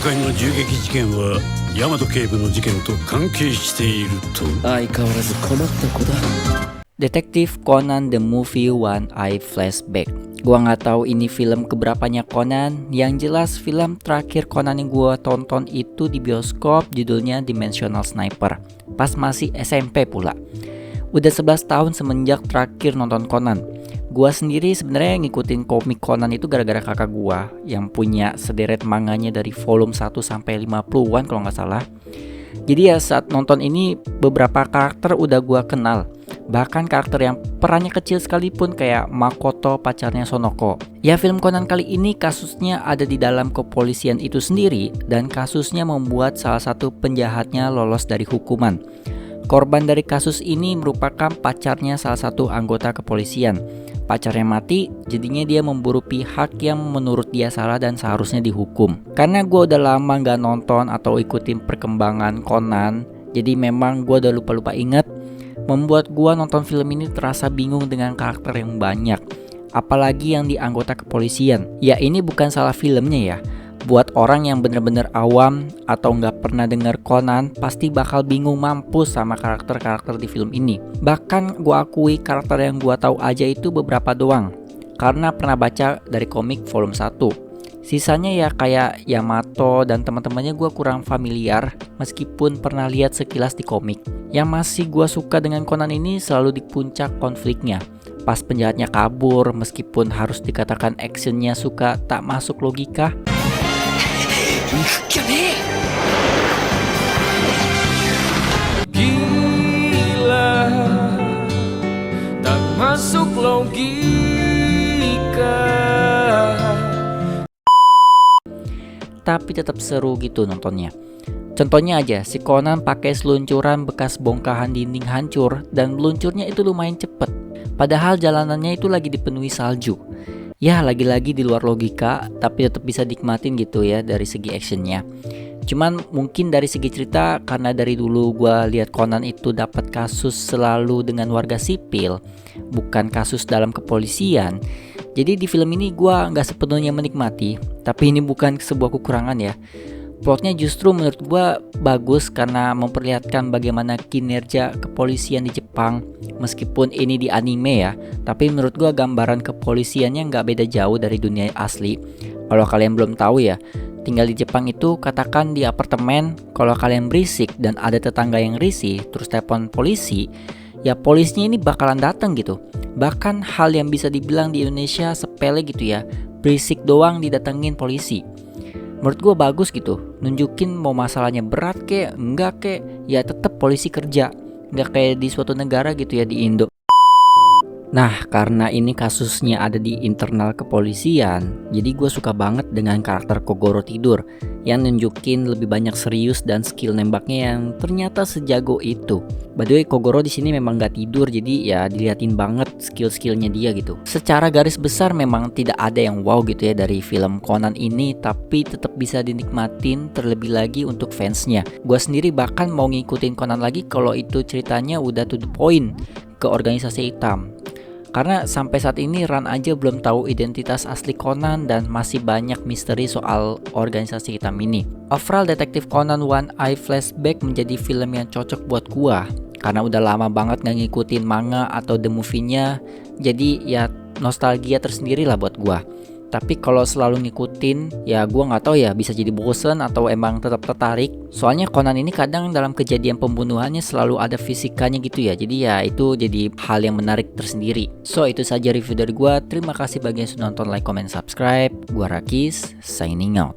回の銃撃事件は大和警部の事件と関係していると。相変わらず困った子だ。Detektif Conan the Movie One Eye Flashback. Gua nggak tahu ini film keberapanya Conan. Yang jelas film terakhir Conan yang gua tonton itu di bioskop, judulnya Dimensional Sniper. Pas masih SMP pula. Udah 11 tahun semenjak terakhir nonton Conan. Gua sendiri sebenarnya ngikutin komik Conan itu gara-gara kakak gua yang punya sederet manganya dari volume 1 sampai 50-an kalau nggak salah. Jadi ya saat nonton ini beberapa karakter udah gua kenal. Bahkan karakter yang perannya kecil sekalipun kayak Makoto pacarnya Sonoko. Ya film Conan kali ini kasusnya ada di dalam kepolisian itu sendiri dan kasusnya membuat salah satu penjahatnya lolos dari hukuman. Korban dari kasus ini merupakan pacarnya salah satu anggota kepolisian. Pacarnya mati, jadinya dia memburu pihak yang menurut dia salah dan seharusnya dihukum. Karena gue udah lama gak nonton atau ikutin perkembangan Conan, jadi memang gue udah lupa-lupa inget. Membuat gue nonton film ini terasa bingung dengan karakter yang banyak. Apalagi yang di anggota kepolisian. Ya ini bukan salah filmnya ya. Buat orang yang bener-bener awam atau nggak pernah dengar Conan, pasti bakal bingung mampus sama karakter-karakter di film ini. Bahkan gue akui karakter yang gue tahu aja itu beberapa doang, karena pernah baca dari komik volume 1. Sisanya ya kayak Yamato dan teman-temannya gue kurang familiar, meskipun pernah lihat sekilas di komik. Yang masih gue suka dengan Conan ini selalu di puncak konfliknya. Pas penjahatnya kabur, meskipun harus dikatakan actionnya suka tak masuk logika. Gila, tak masuk logika. Tapi tetap seru gitu nontonnya. Contohnya aja, si Conan pakai seluncuran bekas bongkahan dinding hancur dan meluncurnya itu lumayan cepet. Padahal jalanannya itu lagi dipenuhi salju. Ya lagi-lagi di luar logika, tapi tetap bisa nikmatin gitu ya dari segi actionnya. Cuman mungkin dari segi cerita, karena dari dulu gue lihat Conan itu dapat kasus selalu dengan warga sipil, bukan kasus dalam kepolisian. Jadi di film ini gue nggak sepenuhnya menikmati, tapi ini bukan sebuah kekurangan ya. Plotnya justru menurut gue bagus karena memperlihatkan bagaimana kinerja kepolisian di Jepang. Meskipun ini di anime ya, tapi menurut gue gambaran kepolisiannya nggak beda jauh dari dunia asli. Kalau kalian belum tahu ya, tinggal di Jepang itu katakan di apartemen, kalau kalian berisik dan ada tetangga yang risih terus telepon polisi, ya polisinya ini bakalan datang gitu. Bahkan hal yang bisa dibilang di Indonesia sepele gitu ya, berisik doang didatengin polisi. Menurut gue bagus gitu, nunjukin mau masalahnya berat kek, enggak kek, ya tetap polisi kerja. Enggak kayak di suatu negara gitu ya di Indo. Nah karena ini kasusnya ada di internal kepolisian, jadi gue suka banget dengan karakter Kogoro tidur yang nunjukin lebih banyak serius dan skill nembaknya yang ternyata sejago itu. By the way Kogoro di sini memang gak tidur, jadi ya diliatin banget skill-skillnya dia gitu. Secara garis besar memang tidak ada yang wow gitu ya dari film Conan ini, tapi tetap bisa dinikmatin terlebih lagi untuk fansnya. Gue sendiri bahkan mau ngikutin Conan lagi kalau itu ceritanya udah to the point ke organisasi hitam. Karena sampai saat ini Ran aja belum tahu identitas asli Conan dan masih banyak misteri soal organisasi hitam ini. Overall Detektif Conan One Eye Flashback menjadi film yang cocok buat gua karena udah lama banget gak ngikutin manga atau the movie-nya. Jadi ya nostalgia tersendiri lah buat gua. Tapi kalau selalu ngikutin, ya gue nggak tahu ya bisa jadi bosen atau emang tetap tertarik. Soalnya Conan ini kadang dalam kejadian pembunuhannya selalu ada fisikanya gitu ya. Jadi ya itu jadi hal yang menarik tersendiri. So itu saja review dari gue. Terima kasih bagi yang sudah nonton, like, comment, subscribe. Gue Rakis, signing out.